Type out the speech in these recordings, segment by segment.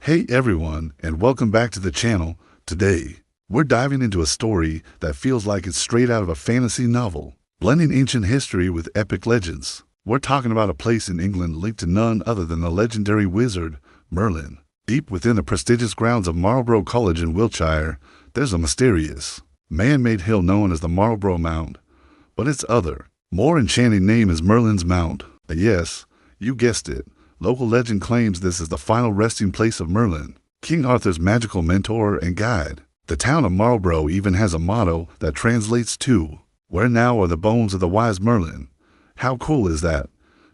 Hey everyone, and welcome back to the channel. Today, we're diving into a story that feels like it's straight out of a fantasy novel, blending ancient history with epic legends. We're talking about a place in England linked to none other than the legendary wizard, Merlin. Deep within the prestigious grounds of Marlborough College in Wiltshire, there's a mysterious, man-made hill known as the Marlborough Mound. But its other, more enchanting name is Merlin's Mound. And yes, you guessed it. Local legend claims this is the final resting place of Merlin, King Arthur's magical mentor and guide. The town of Marlborough even has a motto that translates to, "Where now are the bones of the wise Merlin?" How cool is that?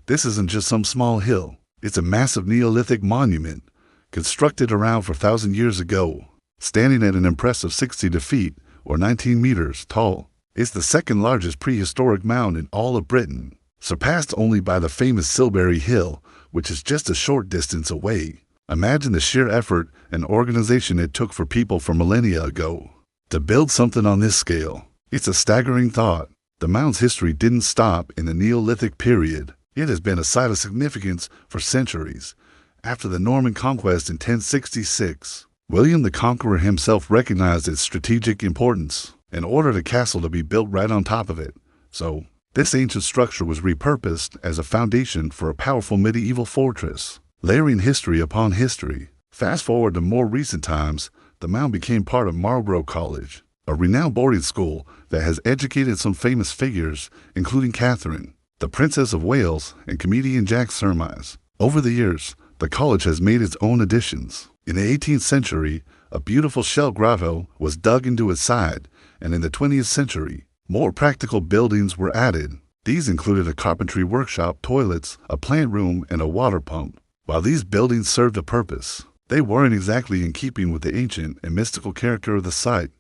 This isn't just some small hill. It's a massive Neolithic monument, constructed around 4,000 years ago, standing at an impressive 60 feet, or 19 meters, tall. It's the second largest prehistoric mound in all of Britain, surpassed only by the famous Silbury Hill, which is just a short distance away. Imagine the sheer effort and organization it took for people from millennia ago to build something on this scale. It's a staggering thought. The mound's history didn't stop in the Neolithic period. It has been a site of significance for centuries. After the Norman conquest in 1066, William the Conqueror himself recognized its strategic importance and ordered a castle to be built right on top of it. So, this ancient structure was repurposed as a foundation for a powerful medieval fortress, layering history upon history. Fast forward to more recent times, the mound became part of Marlborough College, a renowned boarding school that has educated some famous figures, including Catherine, the Princess of Wales, and comedian Jack Surmise. Over the years, the college has made its own additions. In the 18th century, a beautiful shell grotto was dug into its side, and in the 20th century, more practical buildings were added. These included a carpentry workshop, toilets, a plant room, and a water pump. While these buildings served a purpose, they weren't exactly in keeping with the ancient and mystical character of the site.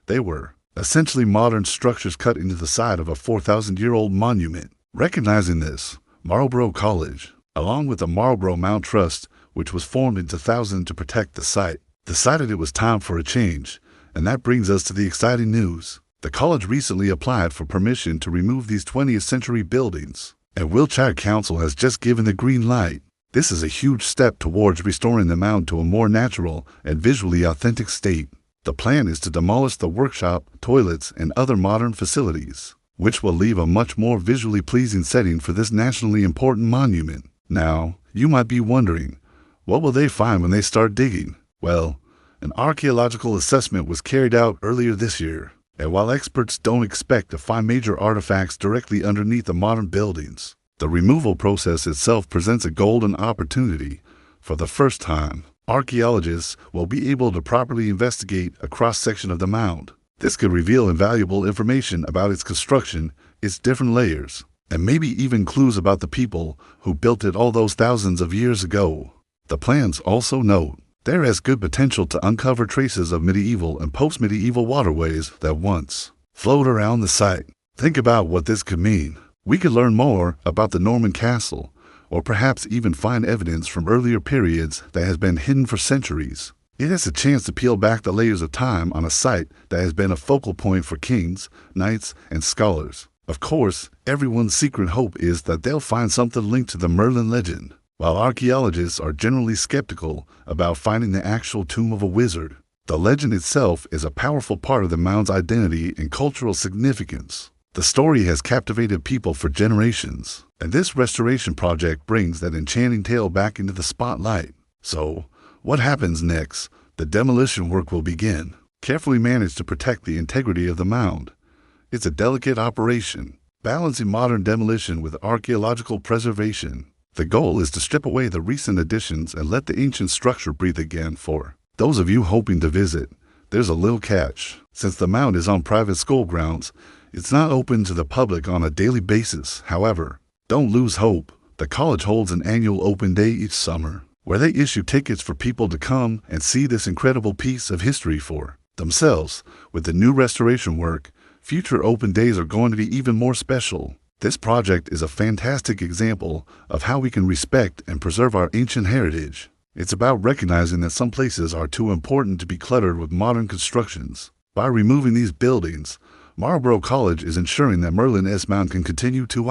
They were essentially modern structures cut into the side of a 4,000-year-old monument. Recognizing this, Marlborough College, along with the Marlborough Mound Trust, which was formed in 2000 to protect the site, decided it was time for a change. And that brings us to the exciting news. The college recently applied for permission to remove these 20th century buildings, and Wiltshire Council has just given the green light. This is a huge step towards restoring the mound to a more natural and visually authentic state. The plan is to demolish the workshop, toilets, and other modern facilities, which will leave a much more visually pleasing setting for this nationally important monument. Now, you might be wondering, what will they find when they start digging? Well, an archaeological assessment was carried out earlier this year. And while experts don't expect to find major artifacts directly underneath the modern buildings, the removal process itself presents a golden opportunity. For the first time, archaeologists will be able to properly investigate a cross-section of the mound. This could reveal invaluable information about its construction, its different layers, and maybe even clues about the people who built it all those thousands of years ago. The plans also note there has good potential to uncover traces of medieval and post-medieval waterways that once flowed around the site. Think about what this could mean. We could learn more about the Norman castle, or perhaps even find evidence from earlier periods that has been hidden for centuries. It has a chance to peel back the layers of time on a site that has been a focal point for kings, knights, and scholars. Of course, everyone's secret hope is that they'll find something linked to the Merlin legend. While archaeologists are generally skeptical about finding the actual tomb of a wizard, the legend itself is a powerful part of the mound's identity and cultural significance. The story has captivated people for generations, and this restoration project brings that enchanting tale back into the spotlight. So, what happens next? The demolition work will begin, carefully managed to protect the integrity of the mound. It's a delicate operation, balancing modern demolition with archaeological preservation. The goal is to strip away the recent additions and let the ancient structure breathe again. For those of you hoping to visit, there's a little catch. Since the mound is on private school grounds, it's not open to the public on a daily basis. However, don't lose hope. The college holds an annual open day each summer, where they issue tickets for people to come and see this incredible piece of history for themselves. With the new restoration work, future open days are going to be even more special. This project is a fantastic example of how we can respect and preserve our ancient heritage. It's about recognizing that some places are too important to be cluttered with modern constructions. By removing these buildings, Marlborough College is ensuring that Merlin's Mound can continue to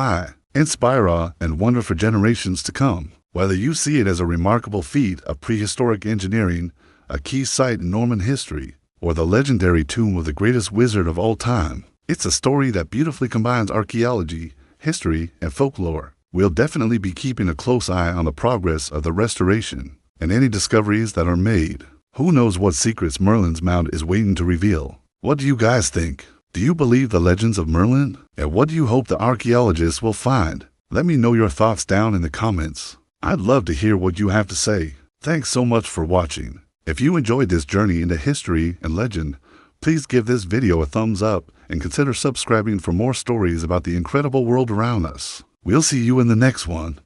inspire awe and wonder for generations to come. Whether you see it as a remarkable feat of prehistoric engineering, a key site in Norman history, or the legendary tomb of the greatest wizard of all time, it's a story that beautifully combines archaeology, history, and folklore. We'll definitely be keeping a close eye on the progress of the restoration and any discoveries that are made. Who knows what secrets Merlin's mound is waiting to reveal? What do you guys think? Do you believe the legends of Merlin? And what do you hope the archaeologists will find? Let me know your thoughts down in the comments. I'd love to hear what you have to say. Thanks so much for watching. If you enjoyed this journey into history and legend, please give this video a thumbs up and consider subscribing for more stories about the incredible world around us. We'll see you in the next one.